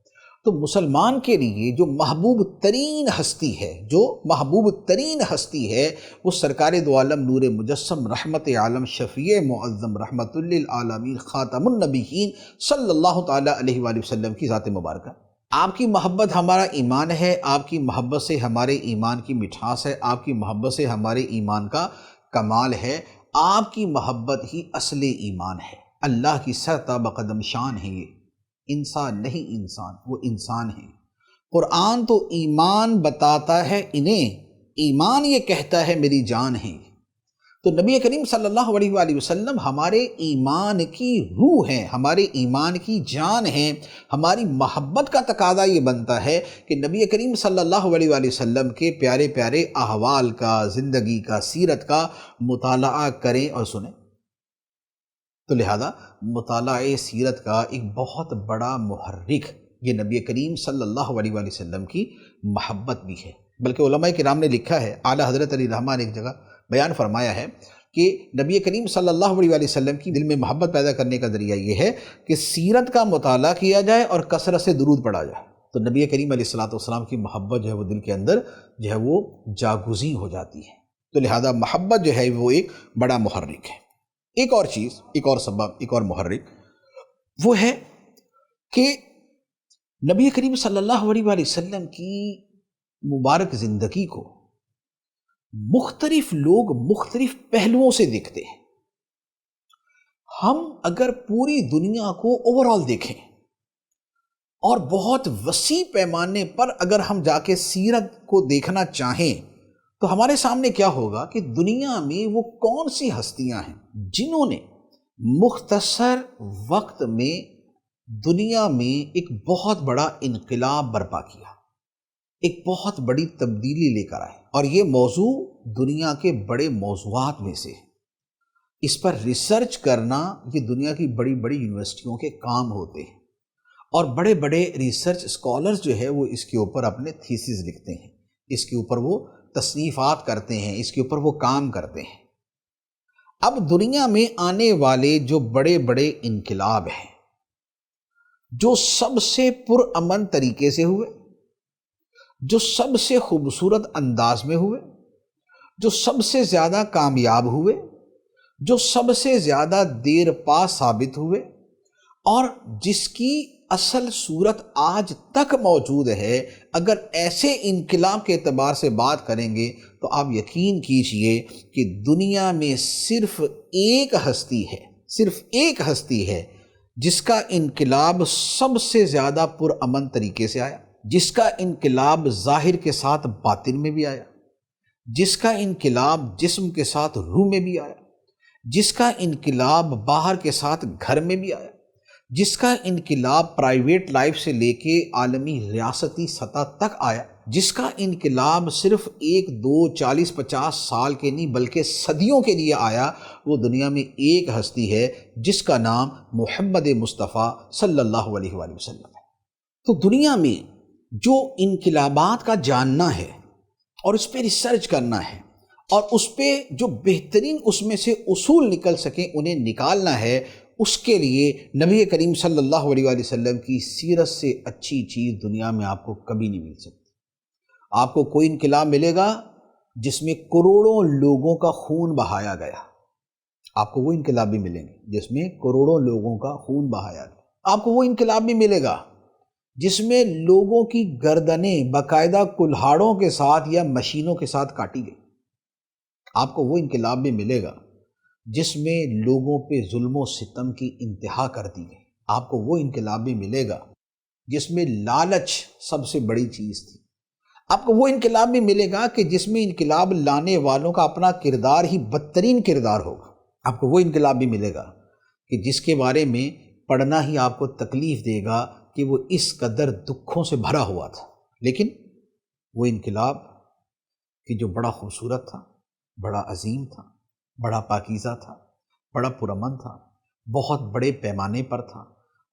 تو مسلمان کے لیے جو محبوب ترین ہستی ہے، جو محبوب ترین ہستی ہے، وہ سرکار دو عالم نور مجسم رحمت عالم شفیع معظم رحمت للعالمین خاتم النبیین صلی اللہ تعالیٰ علیہ وآلہ وسلم کی ذات مبارکہ۔ آپ کی محبت ہمارا ایمان ہے، آپ کی محبت سے ہمارے ایمان کی مٹھاس ہے، آپ کی محبت سے ہمارے ایمان کا کمال ہے، آپ کی محبت ہی اصل ایمان ہے۔ اللہ کی سرتا بقدم شان ہے، یہ انسان نہیں، انسان وہ انسان ہے۔ قرآن تو ایمان بتاتا ہے انہیں، ایمان یہ کہتا ہے میری جان ہے۔ تو نبی کریم صلی اللہ علیہ وآلہ وسلم ہمارے ایمان کی روح ہیں، ہمارے ایمان کی جان ہیں۔ ہماری محبت کا تقاضا یہ بنتا ہے کہ نبی کریم صلی اللہ علیہ وآلہ وسلم کے پیارے پیارے احوال کا، زندگی کا، سیرت کا مطالعہ کریں اور سنیں۔ تو لہذا مطالعہ سیرت کا ایک بہت بڑا محرک یہ نبی کریم صلی اللہ علیہ وآلہ وسلم کی محبت بھی ہے۔ بلکہ علماء کرام نے لکھا ہے، اعلیٰ حضرت علی رحمٰن نے ایک جگہ بیان فرمایا ہے کہ نبی کریم صلی اللہ علیہ وآلہ وسلم کی دل میں محبت پیدا کرنے کا ذریعہ یہ ہے کہ سیرت کا مطالعہ کیا جائے اور کثرت سے درود پڑھا جائے۔ تو نبی کریم علیہ الصلوۃ والسلام کی محبت جو ہے وہ دل کے اندر جو ہے وہ جاگزیں ہو جاتی ہے۔ تو لہذا محبت جو ہے وہ ایک بڑا محرک ہے۔ ایک اور چیز، ایک اور سبب، ایک اور محرک وہ ہے کہ نبی کریم صلی اللہ علیہ وآلہ وسلم کی مبارک زندگی کو مختلف لوگ مختلف پہلوؤں سے دیکھتے ہیں۔ ہم اگر پوری دنیا کو اوورآل دیکھیں اور بہت وسیع پیمانے پر اگر ہم جا کے سیرت کو دیکھنا چاہیں تو ہمارے سامنے کیا ہوگا کہ دنیا میں وہ کون سی ہستیاں ہیں جنہوں نے مختصر وقت میں دنیا میں ایک بہت بڑا انقلاب برپا کیا، ایک بہت بڑی تبدیلی لے کر آئے۔ اور یہ موضوع دنیا کے بڑے موضوعات میں سے ہے۔ اس پر ریسرچ کرنا یہ دنیا کی بڑی بڑی یونیورسٹیوں کے کام ہوتے ہیں، اور بڑے بڑے ریسرچ اسکالرز جو ہے وہ اس کے اوپر اپنے تھیسز لکھتے ہیں، اس کے اوپر وہ تصنیفات کرتے ہیں، اس کے اوپر وہ کام کرتے ہیں۔ اب دنیا میں آنے والے جو بڑے بڑے انقلاب ہیں، جو سب سے پرامن طریقے سے ہوئے، جو سب سے خوبصورت انداز میں ہوئے، جو سب سے زیادہ کامیاب ہوئے، جو سب سے زیادہ دیر پا ثابت ہوئے، اور جس کی اصل صورت آج تک موجود ہے، اگر ایسے انقلاب کے اعتبار سے بات کریں گے تو آپ یقین کیجئے کہ دنیا میں صرف ایک ہستی ہے جس کا انقلاب سب سے زیادہ پرامن طریقے سے آیا، جس کا انقلاب ظاہر کے ساتھ باطن میں بھی آیا، جس کا انقلاب جسم کے ساتھ روح میں بھی آیا، جس کا انقلاب باہر کے ساتھ گھر میں بھی آیا، جس کا انقلاب پرائیویٹ لائف سے لے کے عالمی ریاستی سطح تک آیا، جس کا انقلاب صرف 1 2 40 50 سال کے نہیں بلکہ صدیوں کے لیے آیا، وہ دنیا میں ایک ہستی ہے جس کا نام محمد مصطفیٰ صلی اللہ علیہ وآلہ وسلم ہے۔ تو دنیا میں جو انقلابات کا جاننا ہے اور اس پہ ریسرچ کرنا ہے اور اس پہ جو بہترین اس میں سے اصول نکل سکیں انہیں نکالنا ہے، اس کے لیے نبی کریم صلی اللہ علیہ وآلہ وسلم کی سیرت سے اچھی چیز دنیا میں آپ کو کبھی نہیں مل سکتی۔ آپ کو کوئی انقلاب ملے گا جس میں کروڑوں لوگوں کا خون بہایا گیا، آپ کو وہ انقلاب بھی ملیں گے جس میں کروڑوں لوگوں کا خون بہایا گیا۔ آپ کو وہ انقلاب بھی ملے گا جس میں لوگوں کی گردنیں باقاعدہ کلہاڑوں کے ساتھ یا مشینوں کے ساتھ کاٹی گئی۔ آپ کو وہ انقلاب بھی ملے گا جس میں لوگوں پہ ظلم و ستم کی انتہا کر دی گئی۔ آپ کو وہ انقلاب بھی ملے گا جس میں لالچ سب سے بڑی چیز تھی۔ آپ کو وہ انقلاب بھی ملے گا کہ جس میں انقلاب لانے والوں کا اپنا کردار ہی بدترین کردار ہوگا۔ آپ کو وہ انقلاب بھی ملے گا کہ جس کے بارے میں پڑھنا ہی آپ کو تکلیف دے گا کہ وہ اس قدر دکھوں سے بھرا ہوا تھا، لیکن وہ انقلاب کہ جو بڑا خوبصورت تھا، بڑا عظیم تھا، بڑا پاکیزہ تھا، بڑا پرامن تھا، بہت بڑے پیمانے پر تھا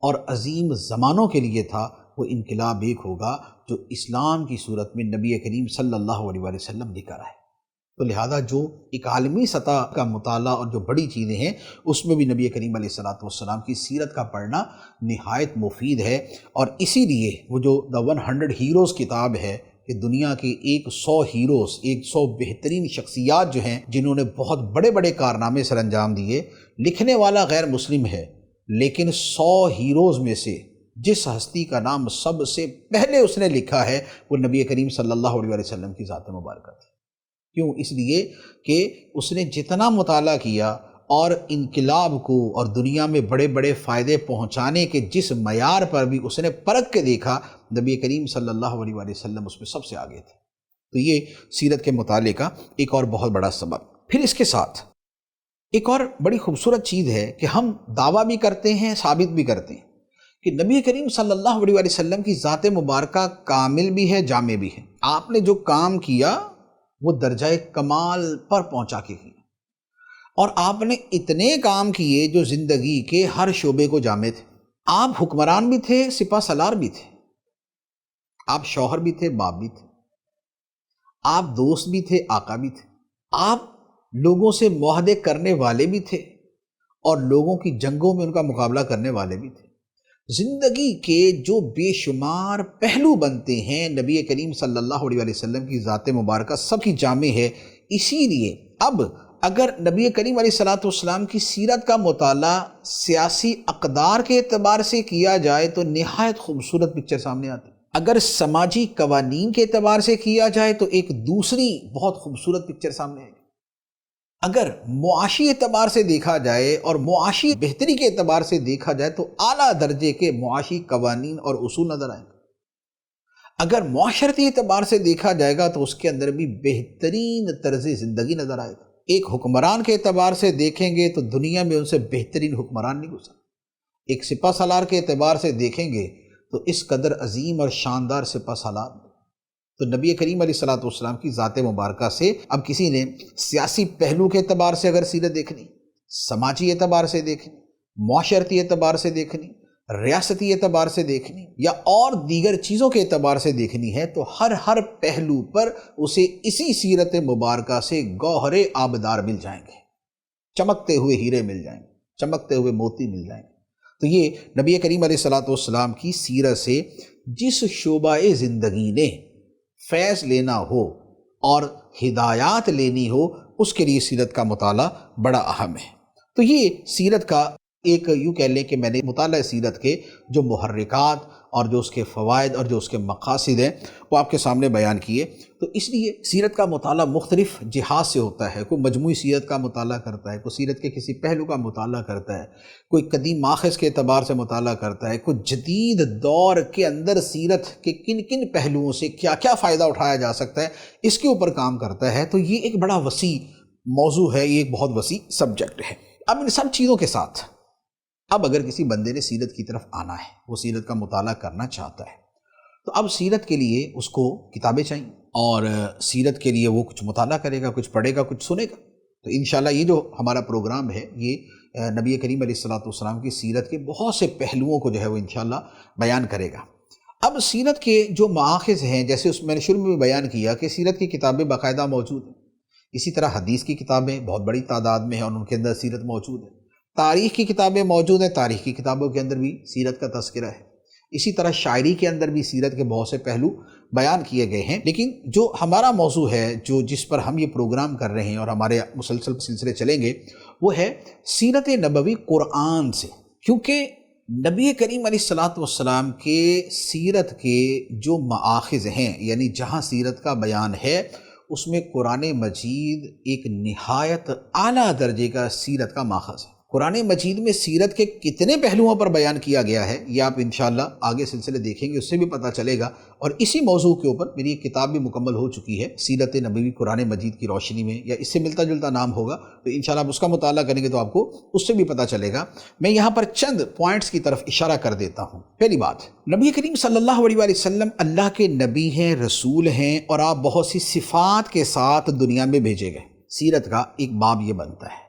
اور عظیم زمانوں کے لیے تھا، وہ انقلاب ایک ہوگا جو اسلام کی صورت میں نبی کریم صلی اللہ علیہ وآلہ وسلم لے کر آئے۔ تو لہذا جو ایک عالمی سطح کا مطالعہ اور جو بڑی چیزیں ہیں اس میں بھی نبی کریم علیہ السلام کی سیرت کا پڑھنا نہایت مفید ہے، اور اسی لیے وہ جو The 100 Heroes کتاب ہے کہ دنیا کے 100 ہیروز، 100 بہترین شخصیات جو ہیں جنہوں نے بہت بڑے بڑے کارنامے سر انجام دیے، لکھنے والا غیر مسلم ہے، لیکن 100 ہیروز میں سے جس ہستی کا نام سب سے پہلے اس نے لکھا ہے وہ نبی کریم صلی اللہ علیہ وسلم کی ذات مبارکہ تھی۔ کیوں؟ اس لیے کہ اس نے جتنا مطالعہ کیا اور انقلاب کو اور دنیا میں بڑے بڑے فائدے پہنچانے کے جس معیار پر بھی اس نے پرکھ کے دیکھا، نبی کریم صلی اللہ علیہ وآلہ وسلم اس میں سب سے آگے تھے۔ تو یہ سیرت کے مطالعے کا ایک اور بہت بڑا سبب۔ پھر اس کے ساتھ ایک اور بڑی خوبصورت چیز ہے کہ ہم دعویٰ بھی کرتے ہیں، ثابت بھی کرتے ہیں کہ نبی کریم صلی اللہ علیہ وآلہ وسلم کی ذات مبارکہ کامل بھی ہے، جامع بھی ہے۔ آپ نے جو کام کیا وہ درجہ کمال پر پہنچا کے کیا، اور آپ نے اتنے کام کیے جو زندگی کے ہر شعبے کو جامع تھے۔ آپ حکمران بھی تھے، سپہ سالار بھی تھے، آپ شوہر بھی تھے، باپ بھی تھے، آپ دوست بھی تھے، آقا بھی تھے، آپ لوگوں سے معاہدے کرنے والے بھی تھے اور لوگوں کی جنگوں میں ان کا مقابلہ کرنے والے بھی تھے۔ زندگی کے جو بے شمار پہلو بنتے ہیں نبی کریم صلی اللہ علیہ وسلم کی ذات مبارکہ سب کی جامع ہے۔ اسی لیے اب اگر نبی کریم علیہ السلام کی سیرت کا مطالعہ سیاسی اقدار کے اعتبار سے کیا جائے تو نہایت خوبصورت پکچر سامنے آتی ہے، اگر سماجی قوانین کے اعتبار سے کیا جائے تو ایک دوسری بہت خوبصورت پکچر سامنے آئے گی، اگر معاشی اعتبار سے دیکھا جائے اور معاشی بہتری کے اعتبار سے دیکھا جائے تو اعلیٰ درجے کے معاشی قوانین اور اصول نظر آئیں گے، اگر معاشرتی اعتبار سے دیکھا جائے گا تو اس کے اندر بھی بہترین طرز زندگی نظر آئے گا۔ ایک حکمران کے اعتبار سے دیکھیں گے تو دنیا میں ان سے بہترین حکمران نہیں گزرا، ایک سپہ سالار کے اعتبار سے دیکھیں گے تو اس قدر عظیم اور شاندار سپہ سالار۔ تو نبی کریم علیہ السلام کی ذات مبارکہ سے اب کسی نے سیاسی پہلو کے اعتبار سے اگر سیرت دیکھنی، سماجی اعتبار سے دیکھنی، معاشرتی اعتبار سے دیکھنی، ریاستی اعتبار سے دیکھنی یا اور دیگر چیزوں کے اعتبار سے دیکھنی ہے تو ہر پہلو پر اسے اسی سیرت مبارکہ سے گوہر آبدار مل جائیں گے، چمکتے ہوئے ہیرے مل جائیں گے، چمکتے ہوئے موتی مل جائیں گے۔ تو یہ نبی کریم علیہ السلام کی سیرت سے جس شعبہ زندگی نے فیض لینا ہو اور ہدایات لینی ہو، اس کے لیے سیرت کا مطالعہ بڑا اہم ہے۔ تو یہ سیرت کا ایک یوں کہہ لیں کہ میں نے مطالعہ سیرت کے جو محرکات اور جو اس کے فوائد اور جو اس کے مقاصد ہیں وہ آپ کے سامنے بیان کیے۔ تو اس لیے سیرت کا مطالعہ مختلف جہات سے ہوتا ہے، کوئی مجموعی سیرت کا مطالعہ کرتا ہے، کوئی سیرت کے کسی پہلو کا مطالعہ کرتا ہے، کوئی قدیم ماخذ کے اعتبار سے مطالعہ کرتا ہے، کوئی جدید دور کے اندر سیرت کے کن کن پہلوؤں سے کیا کیا فائدہ اٹھایا جا سکتا ہے اس کے اوپر کام کرتا ہے۔ تو یہ ایک بڑا وسیع موضوع ہے، یہ ایک بہت وسیع سبجیکٹ ہے۔ اب ان سب چیزوں کے ساتھ اب اگر کسی بندے نے سیرت کی طرف آنا ہے، وہ سیرت کا مطالعہ کرنا چاہتا ہے، تو اب سیرت کے لیے اس کو کتابیں چاہیے، اور سیرت کے لیے وہ کچھ مطالعہ کرے گا، کچھ پڑھے گا، کچھ سنے گا۔ تو انشاءاللہ یہ جو ہمارا پروگرام ہے یہ نبی کریم علیہ السلام کی سیرت کے بہت سے پہلوؤں کو جو ہے وہ انشاءاللہ بیان کرے گا۔ اب سیرت کے جو مآخذ ہیں، جیسے میں نے شروع میں بھی بیان کیا کہ سیرت کی کتابیں باقاعدہ موجود ہیں، اسی طرح حدیث کی کتابیں بہت بڑی تعداد میں ہیں اور ان کے اندر سیرت موجود ہے، تاریخ کی کتابیں موجود ہیں، تاریخ کی کتابوں کے اندر بھی سیرت کا تذکرہ ہے، اسی طرح شاعری کے اندر بھی سیرت کے بہت سے پہلو بیان کیے گئے ہیں۔ لیکن جو ہمارا موضوع ہے، جس پر ہم یہ پروگرام کر رہے ہیں اور ہمارے مسلسل سلسلے چلیں گے، وہ ہے سیرت نبوی قرآن سے، کیونکہ نبی کریم علیہ السلام کے سیرت کے جو مآخذ ہیں، یعنی جہاں سیرت کا بیان ہے، اس میں قرآن مجید ایک نہایت اعلیٰ درجے کا سیرت کا ماخذ ہے۔ قرآن مجید میں سیرت کے کتنے پہلوؤں پر بیان کیا گیا ہے یہ آپ انشاءاللہ آگے سلسلے دیکھیں گے، اس سے بھی پتہ چلے گا۔ اور اسی موضوع کے اوپر میری ایک کتاب بھی مکمل ہو چکی ہے، سیرت نبوی قرآن مجید کی روشنی میں، یا اس سے ملتا جلتا نام ہوگا، تو انشاءاللہ آپ اس کا مطالعہ کریں گے تو آپ کو اس سے بھی پتہ چلے گا۔ میں یہاں پر چند پوائنٹس کی طرف اشارہ کر دیتا ہوں۔ پہلی بات، نبی کریم صلی اللہ علیہ وآلہ وسلم اللہ کے نبی ہیں، رسول ہیں، اور آپ بہت سی صفات کے ساتھ دنیا میں بھیجے گئے۔ سیرت کا ایک باب یہ بنتا ہے،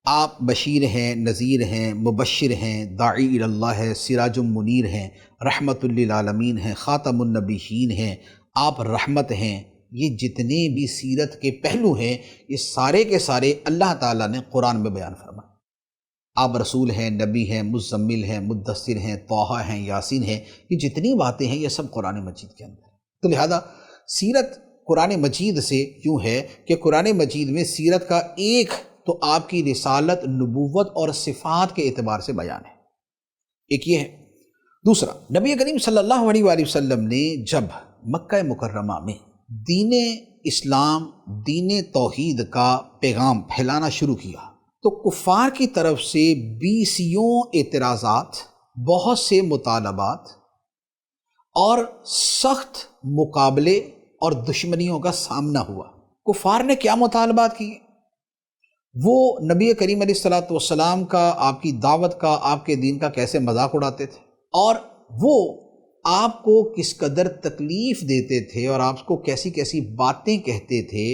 آپ بشیر ہیں، نذیر ہیں، مبشر ہیں، داعی اللہ ہے، سراج منیر ہیں، رحمت للعالمین ہیں، خاتم النبیین ہیں، آپ رحمت ہیں۔ یہ جتنے بھی سیرت کے پہلو ہیں یہ سارے کے سارے اللہ تعالیٰ نے قرآن میں بیان فرمائے۔ آپ رسول ہیں، نبی ہیں، مزمل ہیں، مدثر ہیں، طٰہٰ ہیں، یاسین ہیں، یہ جتنی باتیں ہیں یہ سب قرآن مجید کے اندر ہیں۔ تو لہذا سیرت قرآن مجید سے کیوں ہے کہ قرآن مجید میں سیرت کا ایک تو آپ کی رسالت، نبوت اور صفات کے اعتبار سے بیان ہے، ایک یہ ہے۔ دوسرا، نبی کریم صلی اللہ علیہ وآلہ وسلم نے جب مکہ مکرمہ میں دین اسلام، دین توحید کا پیغام پھیلانا شروع کیا تو کفار کی طرف سے بیسیوں اعتراضات، بہت سے مطالبات اور سخت مقابلے اور دشمنیوں کا سامنا ہوا۔ کفار نے کیا مطالبات کیے؟ وہ نبی کریم علیہ السلام کا، آپ کی دعوت کا، آپ کے دین کا کیسے مذاق اڑاتے تھے، اور وہ آپ کو کس قدر تکلیف دیتے تھے اور آپ کو کیسی کیسی باتیں کہتے تھے۔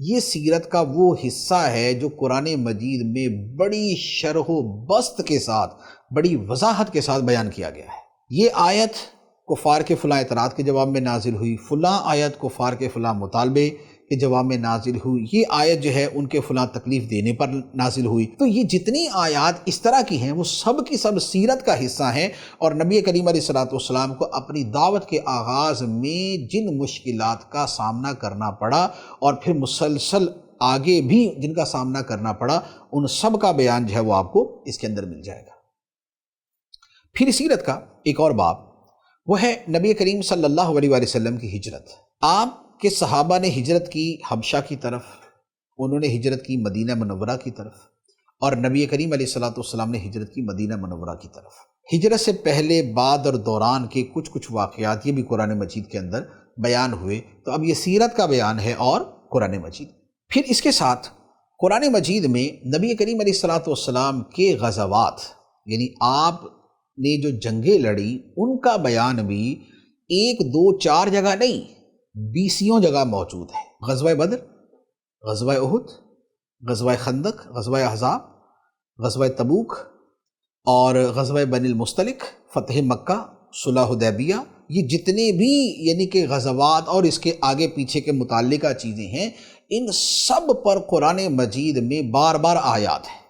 یہ سیرت کا وہ حصہ ہے جو قرآن مجید میں بڑی شرح و بسط کے ساتھ، بڑی وضاحت کے ساتھ بیان کیا گیا ہے۔ یہ آیت کفار کے فلاں اعتراض کے جواب میں نازل ہوئی، فلاں آیت کفار کے فلاں مطالبے کے جواب میں نازل ہوئی، یہ آیت جو ہے ان کے فلاں تکلیف دینے پر نازل ہوئی۔ تو یہ جتنی آیات اس طرح کی ہیں وہ سب کی سب سیرت کا حصہ ہیں، اور نبی کریم علیہ السلام کو اپنی دعوت کے آغاز میں جن مشکلات کا سامنا کرنا پڑا اور پھر مسلسل آگے بھی جن کا سامنا کرنا پڑا، ان سب کا بیان جو ہے وہ آپ کو اس کے اندر مل جائے گا۔ پھر سیرت کا ایک اور باب وہ ہے نبی کریم صلی اللہ علیہ وآلہ وسلم کی ہجرت۔ آپ کہ صحابہ نے ہجرت کی حبشہ کی طرف، انہوں نے ہجرت کی مدینہ منورہ کی طرف، اور نبی کریم علیہ السلام نے ہجرت کی مدینہ منورہ کی طرف۔ ہجرت سے پہلے، بعد اور دوران کے کچھ واقعات یہ بھی قرآن مجید کے اندر بیان ہوئے۔ تو اب یہ سیرت کا بیان ہے اور قرآن مجید۔ پھر اس کے ساتھ قرآن مجید میں نبی کریم علیہ السلام کے غزوات، یعنی آپ نے جو جنگیں لڑی ان کا بیان بھی ایک دو چار جگہ نہیں، بیسیوں جگہ موجود ہے۔ غزوہ بدر، غزوہ احد، غزوہ خندق، غزوہ احزاب، غزوہ تبوک اور غزوہ بنی المصطلق، فتح مکہ، صلح حدیبیہ، یہ جتنے بھی یعنی کہ غزوات اور اس کے آگے پیچھے کے متعلقہ چیزیں ہیں، ان سب پر قرآن مجید میں بار بار آیات ہیں۔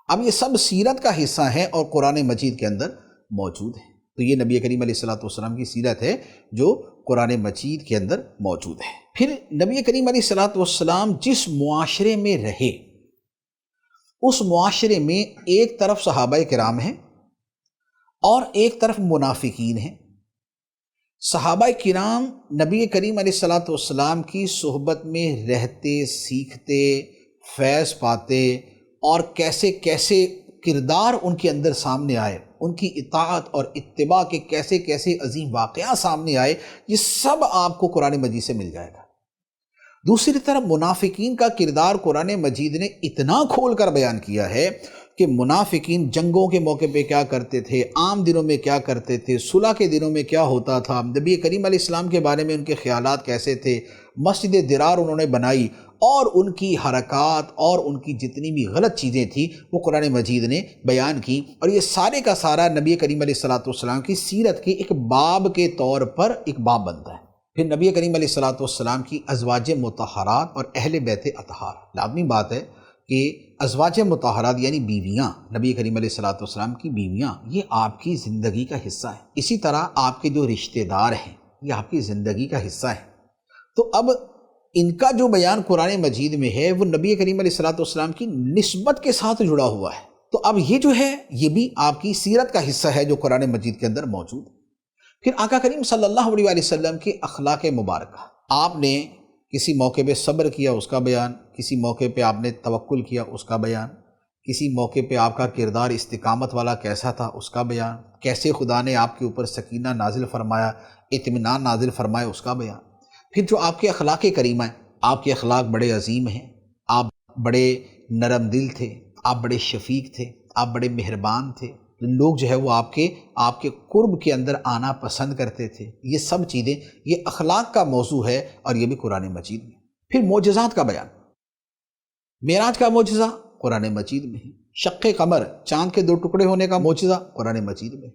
اب یہ سب سیرت کا حصہ ہیں اور قرآن مجید کے اندر موجود ہیں۔ تو یہ نبی کریم علیہ السلام کی سیرت ہے جو قرآن مجید کے اندر موجود ہے۔ پھر نبی کریم علیہ السلام جس معاشرے میں رہے، اس معاشرے میں ایک طرف صحابہ کرام ہیں اور ایک طرف منافقین ہیں۔ صحابہ کرام نبی کریم علیہ السلام کی صحبت میں رہتے، سیکھتے، فیض پاتے، اور کیسے کیسے کردار ان کے اندر سامنے آئے، ان کی اطاعت اور اتباع کے کیسے کیسے عظیم واقعات سامنے آئے، یہ سب آپ کو قرآن مجید سے مل جائے گا۔ دوسری طرف منافقین کا کردار قرآن مجید نے اتنا کھول کر بیان کیا ہے کہ منافقین جنگوں کے موقع پہ کیا کرتے تھے، عام دنوں میں کیا کرتے تھے، صلح کے دنوں میں کیا ہوتا تھا، نبی کریم علیہ السلام کے بارے میں ان کے خیالات کیسے تھے، مسجد درار انہوں نے بنائی، اور ان کی حرکات اور ان کی جتنی بھی غلط چیزیں تھیں وہ قرآن مجید نے بیان کی، اور یہ سارے کا سارا نبی کریم علیہ السلام کی سیرت کے ایک باب کے طور پر ایک باب بنتا ہے۔ پھر نبی کریم علیہ السلام کی ازواج مطہرات اور اہل بیت اطہار، لازمی بات ہے کہ ازواج مطہرات یعنی بیویاں، نبی کریم علیہ السلام کی بیویاں، یہ آپ کی زندگی کا حصہ ہے۔ اسی طرح آپ کے جو رشتہ دار ہیں یہ آپ کی زندگی کا حصہ ہے۔ تو اب ان کا جو بیان قرآن مجید میں ہے وہ نبی کریم علیہ السلام کی نسبت کے ساتھ جڑا ہوا ہے۔ تو اب یہ جو ہے یہ بھی آپ کی سیرت کا حصہ ہے جو قرآن مجید کے اندر موجود ہے۔ پھر آقا کریم صلی اللہ علیہ وسلم کے اخلاق مبارکہ، آپ نے کسی موقع پہ صبر کیا اس کا بیان، کسی موقع پہ آپ نے توکل کیا اس کا بیان، کسی موقع پہ آپ کا کردار استقامت والا کیسا تھا اس کا بیان، کیسے خدا نے آپ کے اوپر سکینہ نازل فرمایا، اطمینان نازل فرمایا اس کا بیان۔ پھر جو آپ کے اخلاق کریمہ ہیں، آپ کے اخلاق بڑے عظیم ہیں، آپ بڑے نرم دل تھے، آپ بڑے شفیق تھے، آپ بڑے مہربان تھے، لوگ جو ہے وہ آپ کے قرب کے اندر آنا پسند کرتے تھے۔ یہ سب چیزیں یہ اخلاق کا موضوع ہے اور یہ بھی قرآن مجید میں۔ پھر معجزات کا بیان، معراج کا معجزہ قرآن مجید میں ہے، شق قمر چاند کے 2 ٹکڑے ہونے کا معجزہ قرآن مجید میں ہے،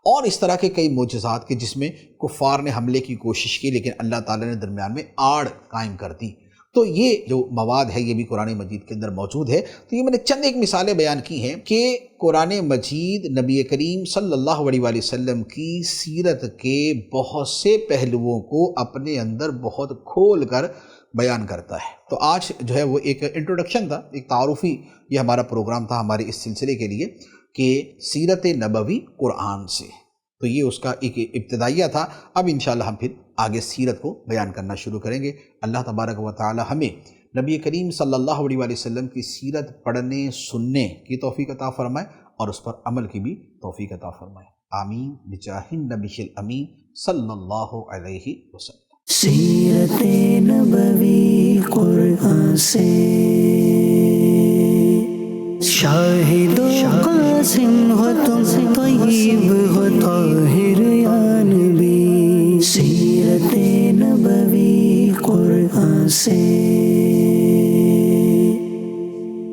اور اس طرح کے کئی معجزات کے جس میں کفار نے حملے کی کوشش کی لیکن اللہ تعالیٰ نے درمیان میں آڑ قائم کر دی۔ تو یہ جو مواد ہے یہ بھی قرآن مجید کے اندر موجود ہے۔ تو یہ میں نے چند ایک مثالیں بیان کی ہیں کہ قرآن مجید نبی کریم صلی اللہ علیہ وسلم کی سیرت کے بہت سے پہلوؤں کو اپنے اندر بہت کھول کر بیان کرتا ہے۔ تو آج جو ہے وہ ایک انٹروڈکشن تھا، ایک تعارفی یہ ہمارا پروگرام تھا ہمارے اس سلسلے کے لیے کہ سیرت نبوی قرآن سے، تو یہ اس کا ایک ابتدائیہ تھا۔ اب انشاءاللہ ہم پھر آگے سیرت کو بیان کرنا شروع کریں گے۔ اللہ تبارک و تعالی ہمیں نبی کریم صلی اللہ علیہ وسلم کی سیرت پڑھنے سننے کی توفیق عطا فرمائے اور اس پر عمل کی بھی توفیق عطا فرمائے، آمین بجاہ النبی الامین صلی اللہ علیہ وسلم۔ سیرت نبوی قرآن سے شاہد و قاسم ہو تم، طیب ہو طاہر